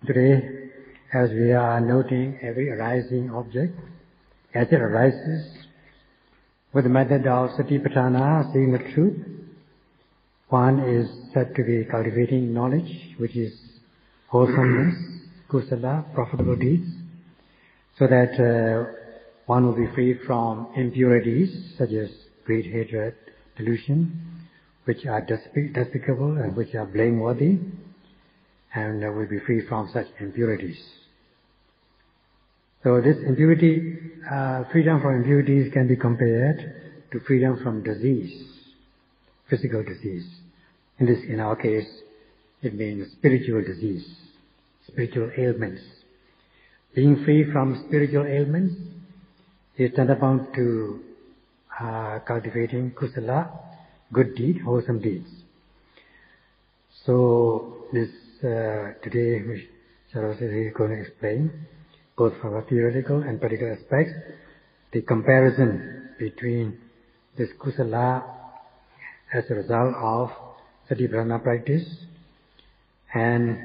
Today, as we are noting every arising object, as it arises, with the method of Satipatthana, seeing the truth, one is said to be cultivating knowledge, which is wholesomeness, kusala, profitable deeds, so that one will be free from impurities such as greed, hatred, delusion, which are despicable and which are blameworthy, and will be free from such impurities. So this impurity, freedom from impurities can be compared to freedom from disease, physical disease. In our case, it means spiritual disease, spiritual ailments. Being free from spiritual ailments is tantamount to cultivating kusala, good deed, wholesome deeds. So this today we shall also going to explain, both from a theoretical and practical aspects, the comparison between this kusala as a result of Satipatthana practice and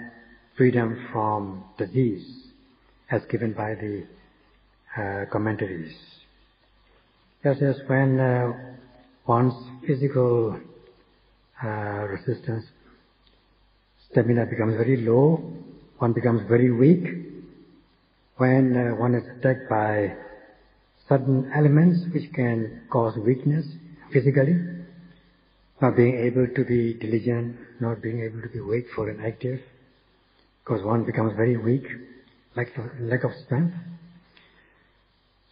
freedom from disease as given by the commentaries. Just as when one's physical resistance, stamina becomes very low, one becomes very weak. When one is attacked by sudden elements which can cause weakness physically, not being able to be diligent, not being able to be wakeful and active, because one becomes very weak, lack of strength.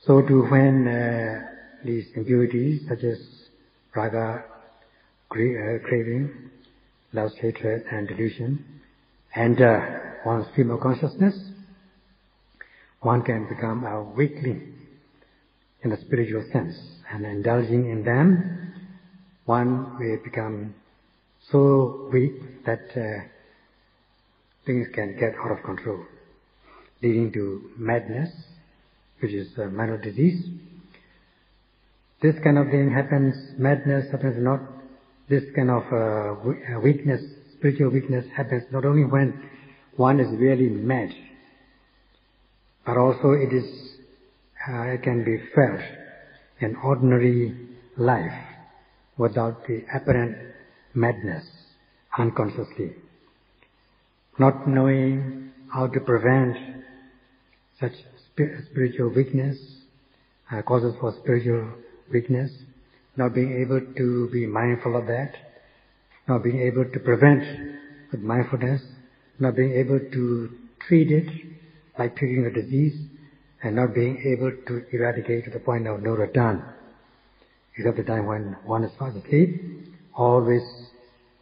So too when these impurities such as raga, craving, lust, hatred and delusion enter one's stream of consciousness, one can become a weakling in the spiritual sense, and indulging in them, one will become so weak that things can get out of control, leading to madness, which is a mental disease. This kind of thing happens, madness happens not, this kind of weakness, spiritual weakness happens not only when one is really mad, but also it can be felt in ordinary life without the apparent madness, unconsciously. Not knowing how to prevent such spiritual weakness, causes for spiritual weakness, not being able to be mindful of that, not being able to prevent with mindfulness, not being able to treat it like treating a disease, and not being able to eradicate to the point of no return. Except the time when one is fast asleep, always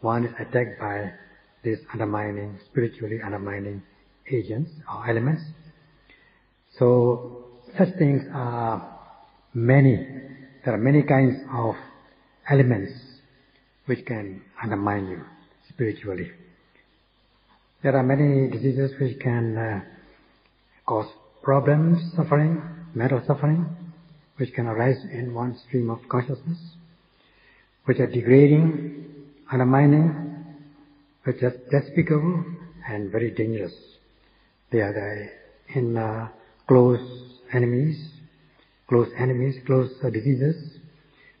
one is attacked by these undermining, spiritually undermining agents or elements. So such things are many. There are many kinds of elements which can undermine you spiritually. There are many diseases which can cause problems, suffering, mental suffering, which can arise in one stream of consciousness, which are degrading, undermining, which are despicable and very dangerous. They are in close enemies, close diseases.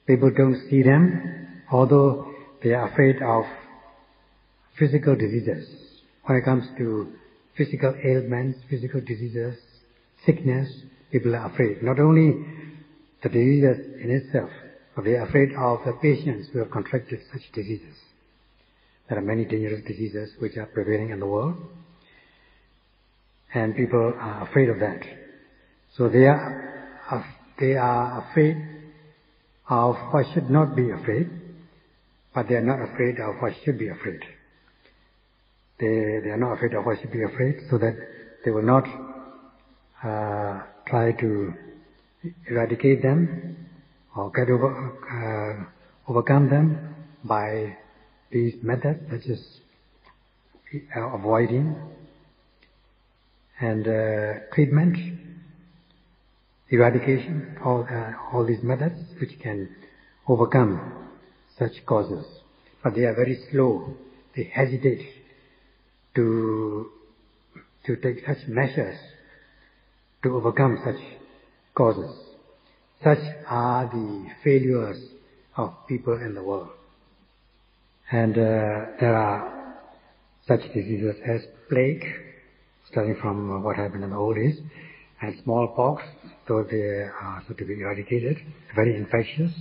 People don't see them, although they are afraid of physical diseases. When it comes to physical ailments, physical diseases, sickness, people are afraid. Not only the diseases in itself, but they are afraid of the patients who have contracted such diseases. There are many dangerous diseases which are prevailing in the world, and people are afraid of that. So they are afraid of what should not be afraid, but they are not afraid of what should be afraid. They are not afraid of what should be afraid, so that they will not try to eradicate them or get overcome them by these methods such as avoiding and treatment, eradication, all these methods which can overcome such causes. But they are very slow. They hesitate to to take such measures to overcome such causes. Such are the failures of people in the world. And there are such diseases as plague, starting from what happened in the old days, and smallpox, though they are said to be eradicated, very infectious.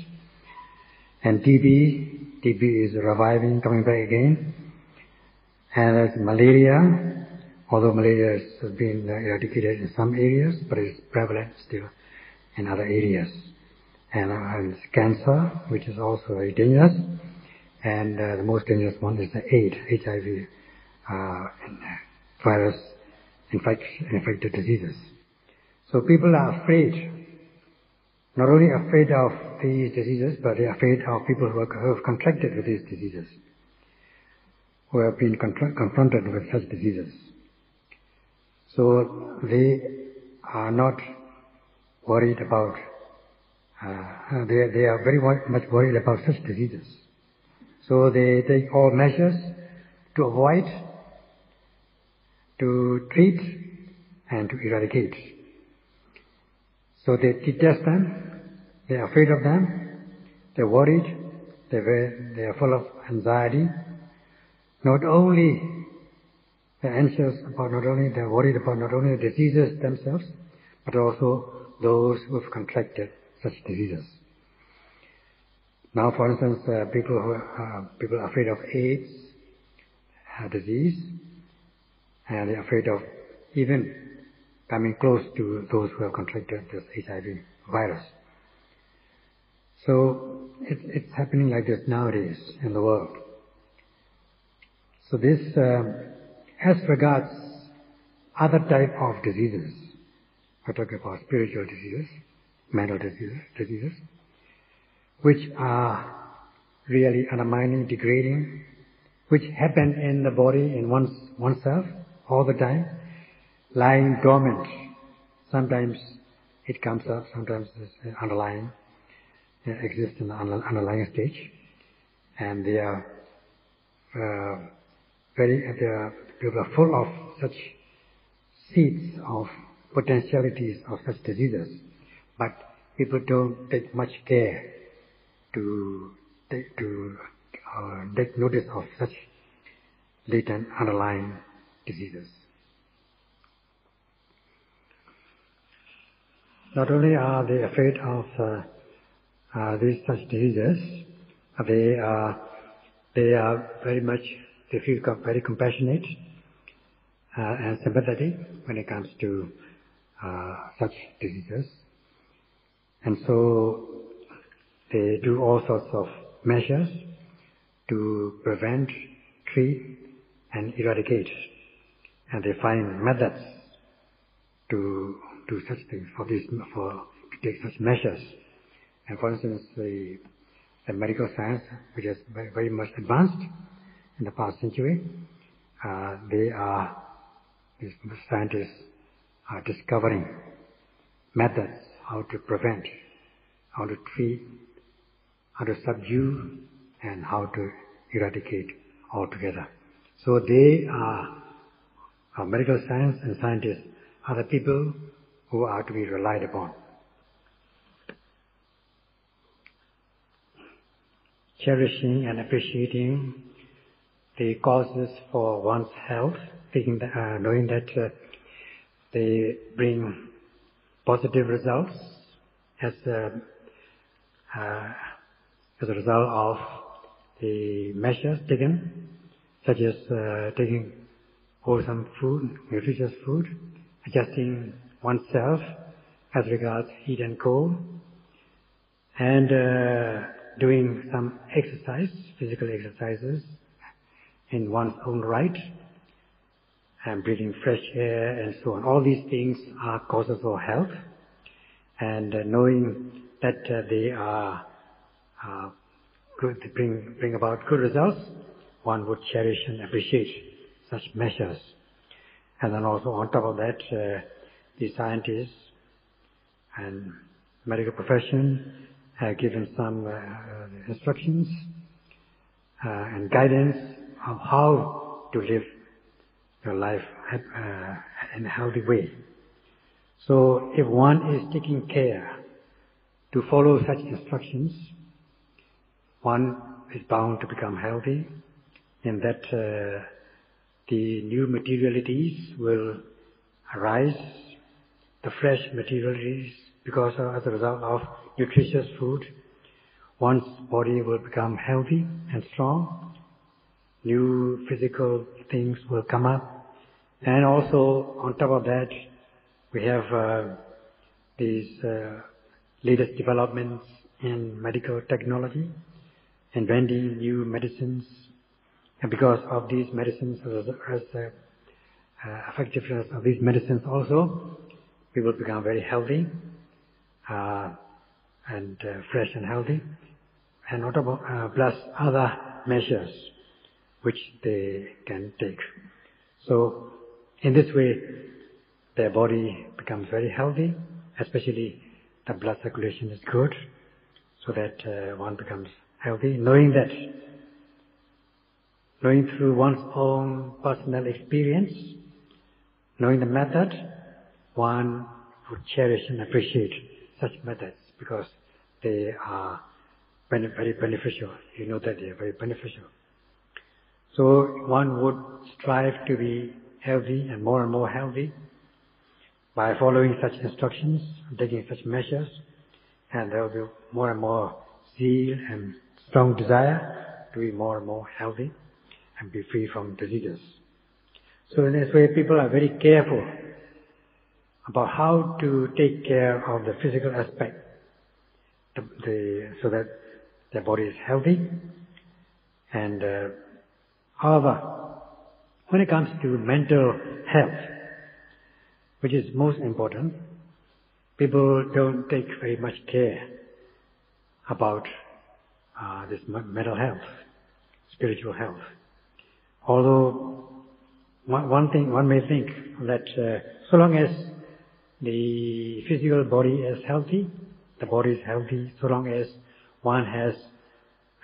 And TB is reviving, coming back again. And there's malaria, although malaria has been eradicated in some areas, but it's prevalent still in other areas. And cancer, which is also very dangerous. And the most dangerous one is the AIDS, HIV virus infected diseases. So people are afraid, not only afraid of these diseases, but they are afraid of people who have contracted with these diseases, who have been confronted with such diseases. So they are not worried about, they are very much worried about such diseases. So they take all measures to avoid, to treat, and to eradicate. So they detest them, they are afraid of them, they're worried, they are full of anxiety. Not only they're anxious about, they're worried about not only the diseases themselves, but also those who have contracted such diseases. Now, for instance, people are afraid of AIDS disease, and they're afraid of even coming close to those who have contracted this HIV virus. So it's happening like this nowadays in the world. So this, as regards other type of diseases, we're talking about spiritual diseases, mental diseases, which are really undermining, degrading, which happen in the body, in oneself, all the time, lying dormant. Sometimes it comes up, sometimes it's underlying, exists in the underlying stage, and they are people are full of such seeds of potentialities of such diseases, but people don't take much care to take notice of such latent underlying diseases. Not only are they afraid of these such diseases, they feel very compassionate and sympathetic when it comes to such diseases, and so they do all sorts of measures to prevent, treat, and eradicate, and they find methods to do such things to take such measures. And for instance, the medical science, which is very much advanced in the past century, these scientists are discovering methods how to prevent, how to treat, how to subdue, and how to eradicate altogether. So medical science and scientists are the people who are to be relied upon. Cherishing and appreciating the causes for one's health, knowing that they bring positive results as a result of the measures taken, such as taking wholesome food, nutritious food, adjusting oneself as regards heat and cold, and doing some exercise, physical exercises in one's own right, and breathing fresh air and so on. All these things are causes for health, and knowing that they are good, they bring about good results, one would cherish and appreciate such measures. And then also on top of that, the scientists and medical profession have given some instructions and guidance of how to live your life in a healthy way. So if one is taking care to follow such instructions, one is bound to become healthy, and that the new materialities will arise, the fresh materialities, because as a result of nutritious food, one's body will become healthy and strong. New physical things will come up, and also on top of that, we have these latest developments in medical technology, inventing new medicines, and because of these medicines, as effectiveness of these medicines also, we will become very healthy and fresh and healthy, and on top of, plus other measures which they can take. So in this way, their body becomes very healthy, especially the blood circulation is good, so that one becomes healthy, knowing through one's own personal experience, knowing the method, one would cherish and appreciate such methods because they are very beneficial. You know that they are very beneficial. So one would strive to be healthy and more healthy by following such instructions, taking such measures, and there will be more and more zeal and strong desire to be more and more healthy and be free from diseases. So in this way, people are very careful about how to take care of the physical aspect, so that their body is healthy. And however, when it comes to mental health, which is most important, people don't take very much care about this mental health, spiritual health. Although one may think that so long as the physical body is healthy, the body is healthy, so long as one has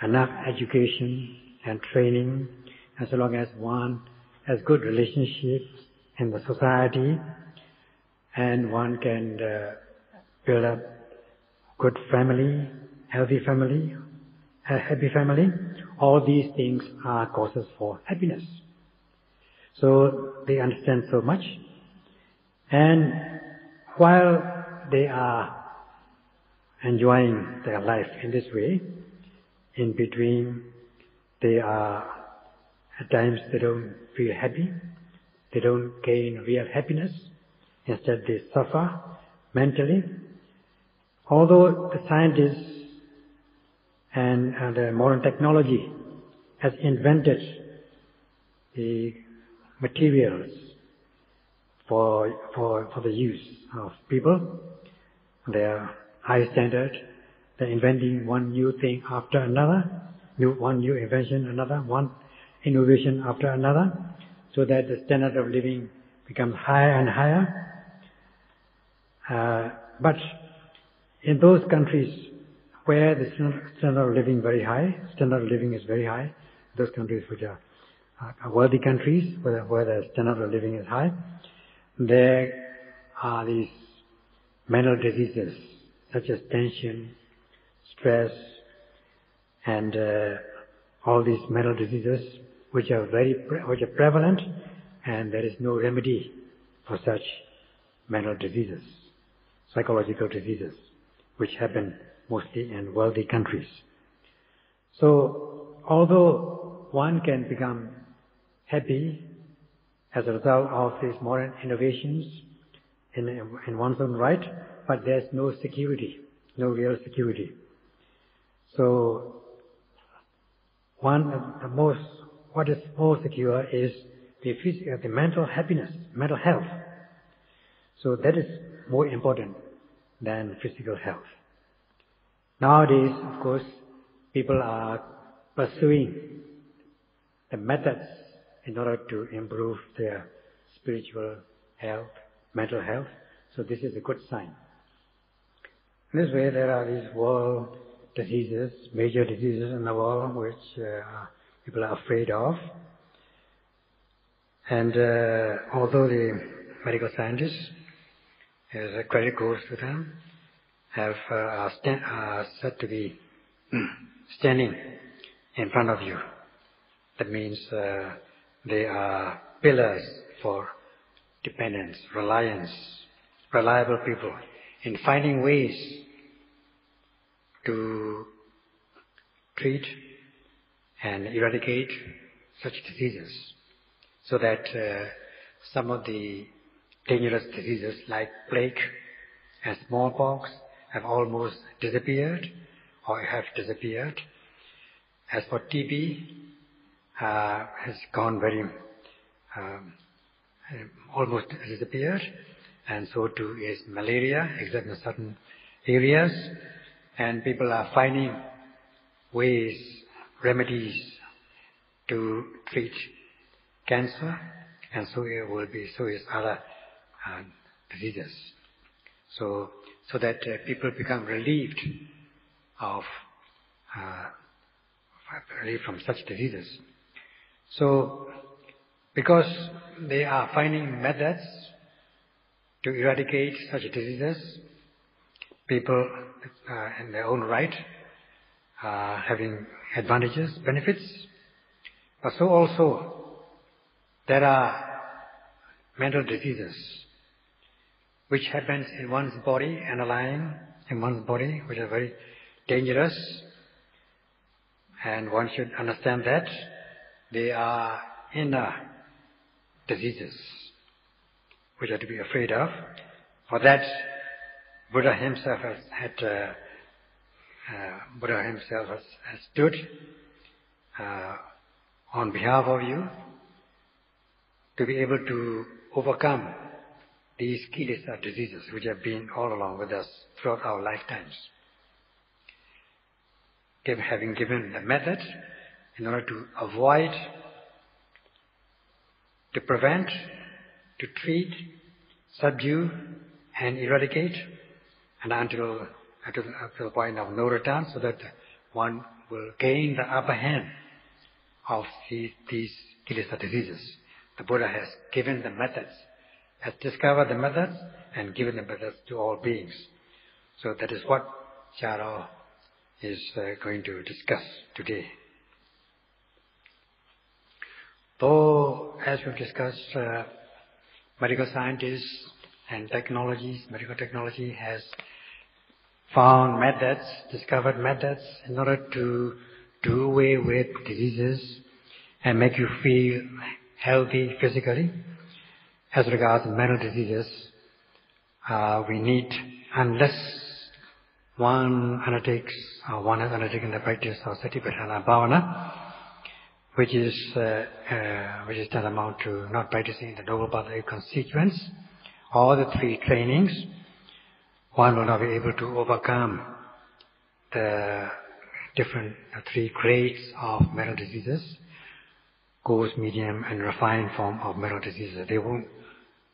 enough education and training, and so long as one has good relationships in the society, and one can build up good family, healthy family, a happy family, all these things are causes for happiness. So they understand so much, and while they are enjoying their life in this way, in between they are, at times they don't feel happy, they don't gain real happiness, instead they suffer mentally. Although the scientists and the modern technology has invented the materials for the use of people, they are high standard. They're inventing one new thing after another, one new invention, one innovation after another, so that the standard of living becomes higher and higher. But in those countries where the standard of living is very high, those countries which are wealthy countries, where the standard of living is high, there are these mental diseases such as tension, stress, and all these mental diseases which are prevalent, and there is no remedy for such mental diseases, psychological diseases, which happen mostly in wealthy countries. So, although one can become happy as a result of these modern innovations in one's own right, but there's no security, no real security. So, what is more secure is the mental happiness, mental health. So that is more important than physical health. Nowadays, of course, people are pursuing the methods in order to improve their spiritual health, mental health. So this is a good sign. In this way, there are these world diseases, major diseases in the world which people are afraid of. And although the medical scientists, as credit goes to them, are said to be standing in front of you. That means they are pillars for dependence, reliance, reliable people in finding ways to treat and eradicate such diseases, so that some of the dangerous diseases like plague and smallpox have almost disappeared or have disappeared. As for TB, has gone very almost disappeared, and so too is malaria, except in certain areas. And people are finding ways, remedies to treat cancer, and so it will be. So is other diseases. So that people become relieved from such diseases. So, because they are finding methods to eradicate such diseases, people in their own right are having advantages, benefits. But so also, there are mental diseases which happens in one's body, underlying in one's body, which are very dangerous. And one should understand that they are inner diseases which are to be afraid of. For that, Buddha himself has stood on behalf of you to be able to overcome these kilesa diseases which have been all along with us throughout our lifetimes. Having given the method in order to avoid, to prevent, to treat, subdue, and eradicate, and until the point of no return, so that one will gain the upper hand of these kilesa diseases. The Buddha has given the methods, has discovered the methods, and given the methods to all beings. So that is what Sayadaw is going to discuss today. Though, as we've discussed, medical scientists and medical technology has found methods, discovered methods in order to do away with diseases and make you feel healthy physically. As regards mental diseases, we need, unless one has undertaken the practice of Satipatthana Bhavana, which is tantamount to not practicing the Noble Path of Constituents, or the three trainings, one will not be able to overcome the different three grades of mental diseases, coarse, medium, and refined form of mental diseases. They won't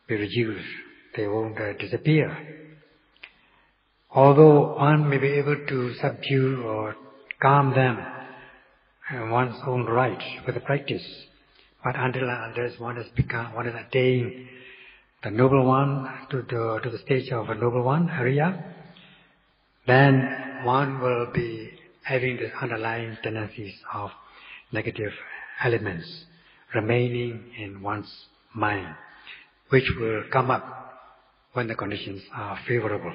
be reduced, they won't disappear. Although one may be able to subdue or calm them in one's own right with the practice, but until and unless one has attained the noble one to the stage of a noble one, Arya, then one will be having the underlying tendencies of negative elements remaining in one's mind, which will come up when the conditions are favorable.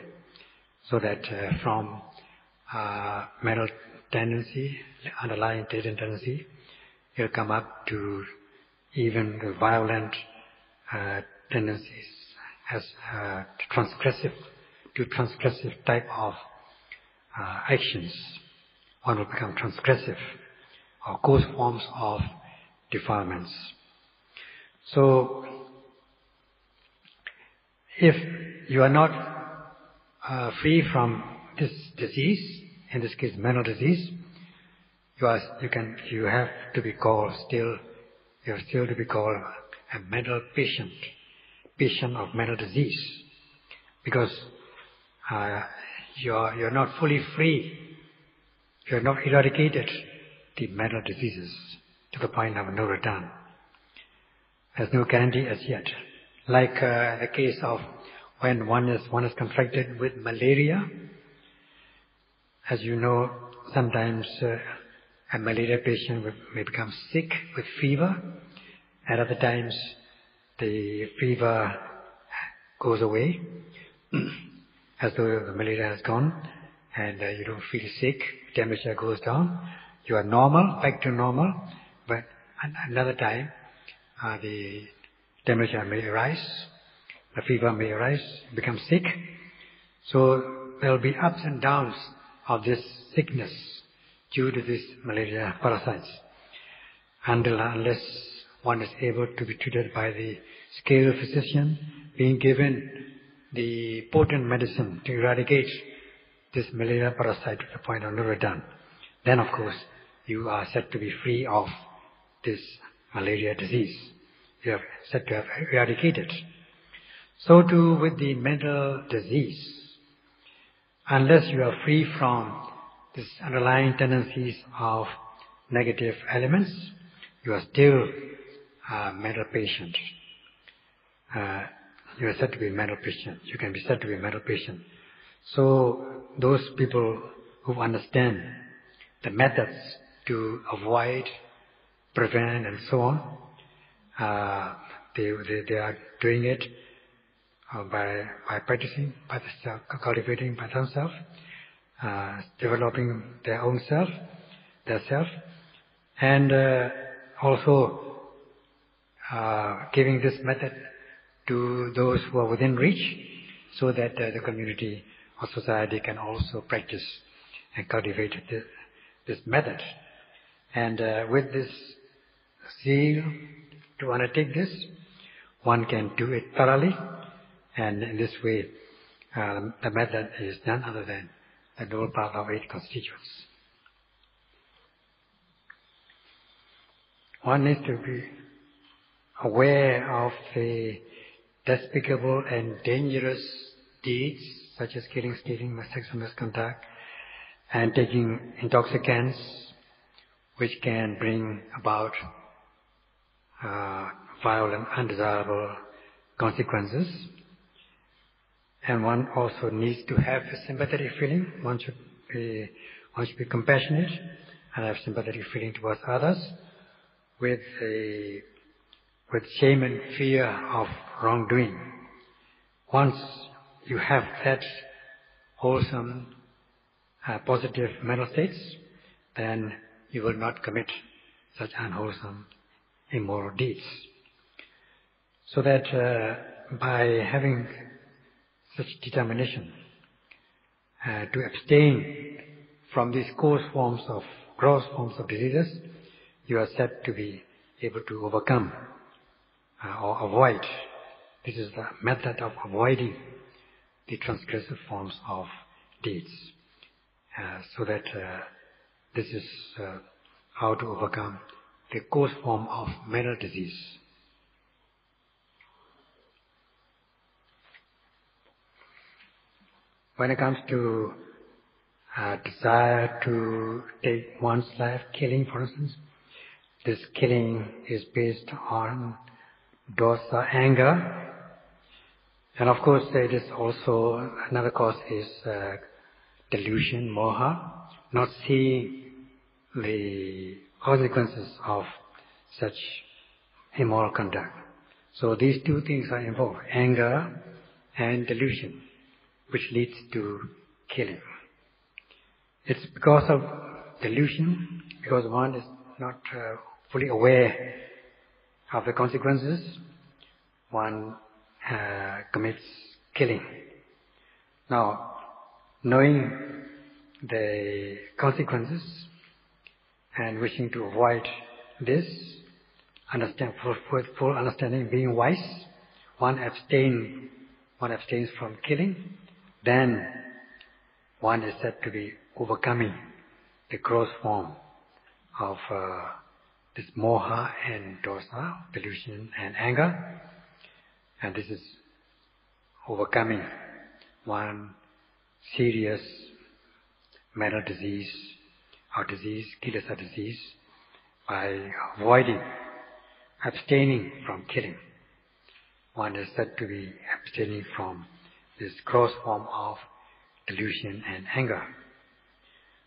So that from mental tendency, underlying latent tendency, it will come up to even the violent tendencies as transgressive type of actions. One will become transgressive or coarse forms of defilements. So, if you are not free from this disease, in this case mental disease, you have to be called a mental patient of mental disease, because you're not fully free, you have not eradicated the mental diseases to the point of no return. There's no guarantee as yet. Like the case of when one is contracted with malaria. As you know, sometimes a malaria patient may become sick with fever. At other times, the fever goes away, as though the malaria has gone, and you don't feel sick. Temperature goes down. You are normal, back to normal. But another time, the temperature may rise, the fever may arise, become sick. So there will be ups and downs of this sickness due to this malaria parasites, unless one is able to be treated by the skilled physician, being given the potent medicine to eradicate this malaria parasite to the point of no return. Then, of course, you are said to be free of this malaria disease. You are said to have eradicated. So too with the mental disease. Unless you are free from these underlying tendencies of negative elements, you are still a mental patient. You are said to be a mental patient. You can be said to be a mental patient. So those people who understand the methods to avoid, prevent, and so on, they are doing it by practicing, by cultivating by themselves, developing their own self, and also giving this method to those who are within reach, so that the community or society can also practice and cultivate this method. And with this zeal to undertake this, one can do it thoroughly. And in this way, the method is none other than the noble path of 8 constituents. One needs to be aware of the despicable and dangerous deeds, such as killing, stealing, sexual misconduct, and taking intoxicants, which can bring about violent, undesirable consequences. And one also needs to have a sympathetic feeling. One should be compassionate and have sympathetic feeling towards others, with shame and fear of wrongdoing. Once you have that wholesome, positive mental states, then you will not commit such unwholesome, immoral deeds. So that by having such determination to abstain from these gross forms of diseases, you are said to be able to overcome or avoid. This is the method of avoiding the transgressive forms of deeds. So that this is how to overcome the gross form of mental disease. When it comes to desire to take one's life, killing for instance, this killing is based on dosa, anger. And of course there is also another cause is delusion, moha, not seeing the consequences of such immoral conduct. So these two things are involved, anger and delusion, which leads to killing. It's because of delusion, because one is not fully aware of the consequences, one commits killing. Now, knowing the consequences and wishing to avoid this, with full understanding, being wise, one abstains from killing, then one is said to be overcoming the gross form of this moha and dosa, delusion and anger. And this is overcoming one serious mental disease or disease, kilesa disease, by avoiding abstaining from killing. One is said to be abstaining from this gross form of delusion and anger.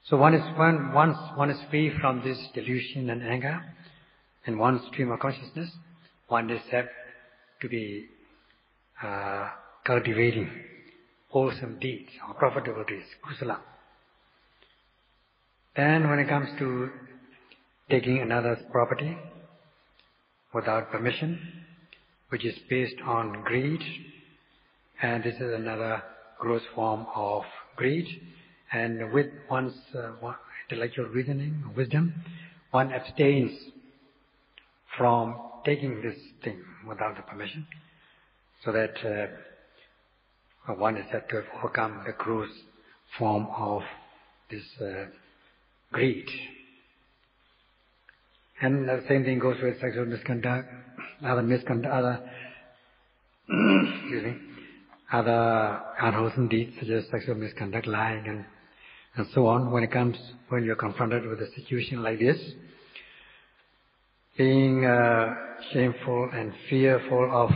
So once one is free from this delusion and anger, in one stream of consciousness, one is said to be cultivating wholesome deeds or profitable deeds, kusala. Then when it comes to taking another's property without permission, which is based on greed, and this is another gross form of greed, and with one's intellectual reasoning, wisdom, one abstains from taking this thing without the permission, so that one is said to have overcome the gross form of this greed. And the same thing goes with sexual misconduct, other unwholesome deeds such as sexual misconduct, lying, and so on. When you're confronted with a situation like this, being shameful and fearful of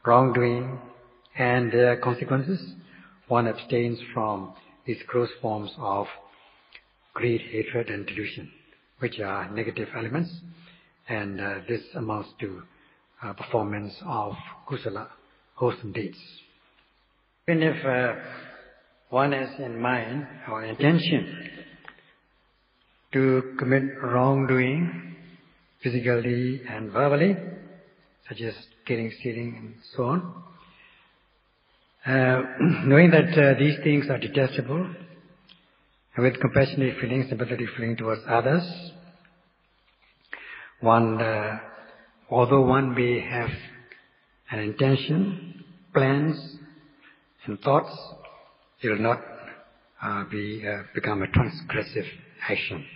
wrongdoing and their consequences, one abstains from these gross forms of greed, hatred, and delusion, which are negative elements, and this amounts to performance of kusala, wholesome deeds. Even if one has in mind or intention to commit wrongdoing physically and verbally, such as killing, stealing, and so on, knowing that these things are detestable, and with compassionate feeling, sympathetic feeling towards others, one, although one may have an intention, plans, and thoughts, it will not become a transgressive action.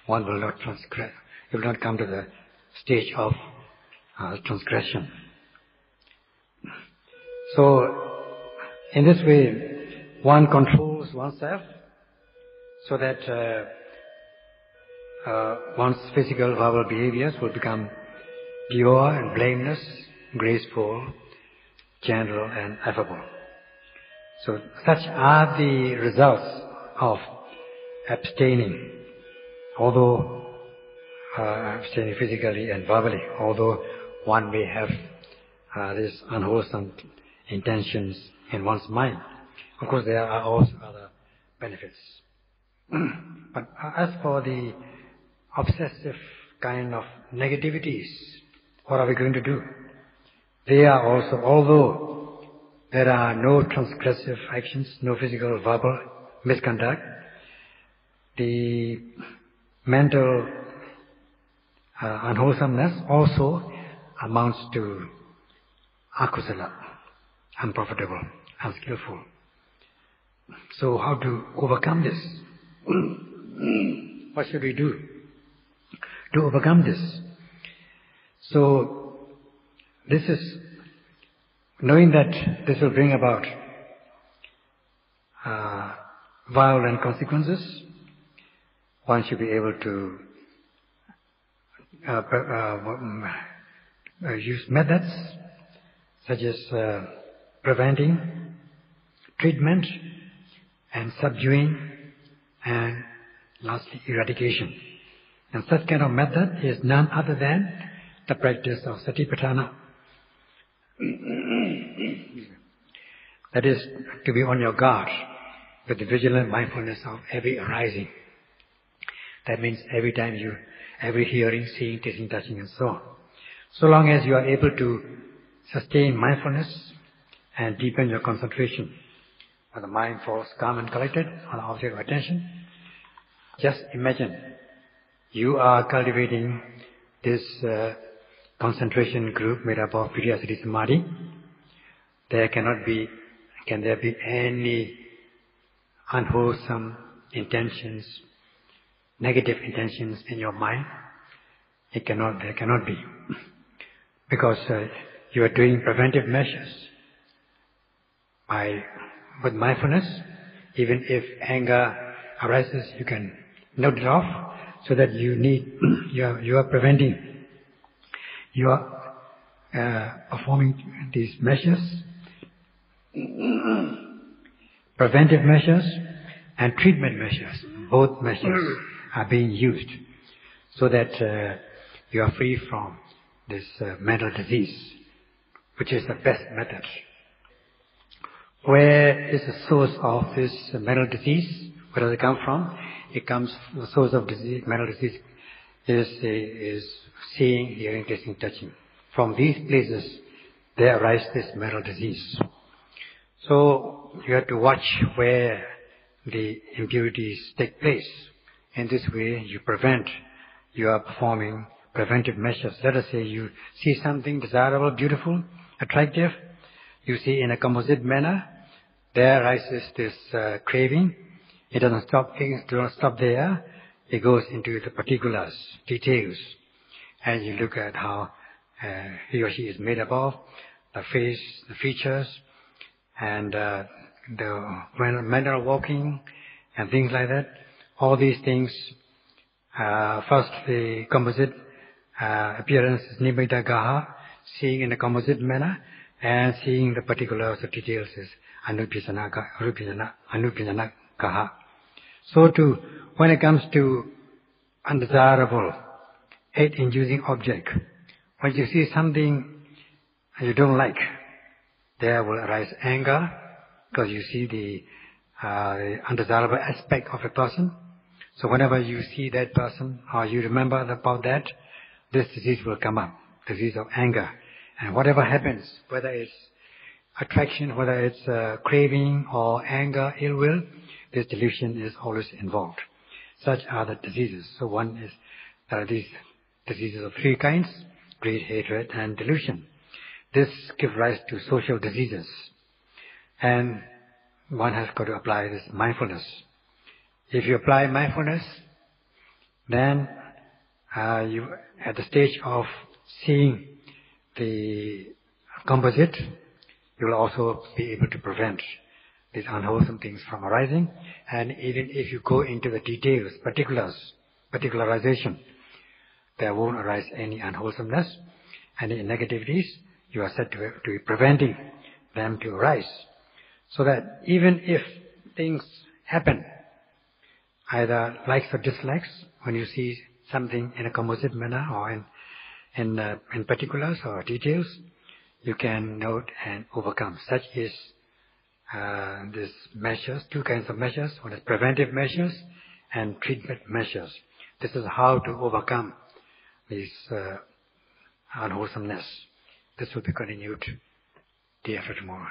One will not transgress. It will not come to the stage of transgression. So, in this way, one controls oneself so that one's physical, verbal behaviors will become pure and blameless, graceful, gentle, and affable. So, such are the results of abstaining, although abstaining physically and verbally, although one may have these unwholesome intentions in one's mind. Of course, there are also other benefits. But as for the obsessive kind of negativities, what are we going to do? They are also, although there are no transgressive actions, no physical, verbal misconduct, the mental unwholesomeness also amounts to akusala, unprofitable, unskillful. So how to overcome this? What should we do to overcome this? So this is, knowing that this will bring about violent consequences, one should be able to use methods such as preventing, treatment, and subduing, and lastly eradication. And such kind of method is none other than the practice of satipatthana. That is, to be on your guard with the vigilant mindfulness of every arising. That means every hearing, seeing, tasting, touching, and so on. So long as you are able to sustain mindfulness and deepen your concentration, when the mind falls calm and collected on the object of attention, just imagine you are cultivating this concentration group made up of Vipassana Samadhi. Can there be any unwholesome intentions, negative intentions in your mind? There cannot be. Because you are doing preventive measures. With mindfulness, even if anger arises, you can note it off, so that you are preventing you are performing these measures, preventive measures and treatment measures. Both measures are being used so that you are free from this mental disease, which is the best method. Where is the source of this mental disease? Where does it come from? The source of mental disease is seeing, hearing, tasting, touching. From these places, there arises this mental disease. So you have to watch where the impurities take place. In this way, you are performing preventive measures. Let us say you see something desirable, beautiful, attractive. You see in a composite manner, there arises this craving. It doesn't stop there. It goes into the particulars, details. And you look at how he or she is made up of, the face, the features, and the manner of walking, and things like that. All these things, first the composite appearance is nimitta gaha, seeing in a composite manner, and seeing the particulars, the details is anupijana gaha. So too, when it comes to undesirable, hate-inducing object, when you see something you don't like, there will arise anger, because you see the undesirable aspect of a person. So whenever you see that person, or you remember about that, this disease will come up, disease of anger. And whatever happens, whether it's attraction, whether it's craving or anger, ill will, this delusion is always involved. Such are the diseases. So one is, there are these diseases of three kinds: greed, hatred, and delusion. This gives rise to social diseases. And one has got to apply this mindfulness. If you apply mindfulness, then you, at the stage of seeing the composite, you will also be able to prevent these unwholesome things from arising. And even if you go into the details, particularization, there won't arise any unwholesomeness, any negativities. You are said to be preventing them to arise. So that even if things happen, either likes or dislikes, when you see something in a composite manner or in particulars or details, you can note and overcome. Such is these measures, two kinds of measures. One is preventive measures and treatment measures. This is how to overcome this unwholesomeness. This will be continued day after tomorrow.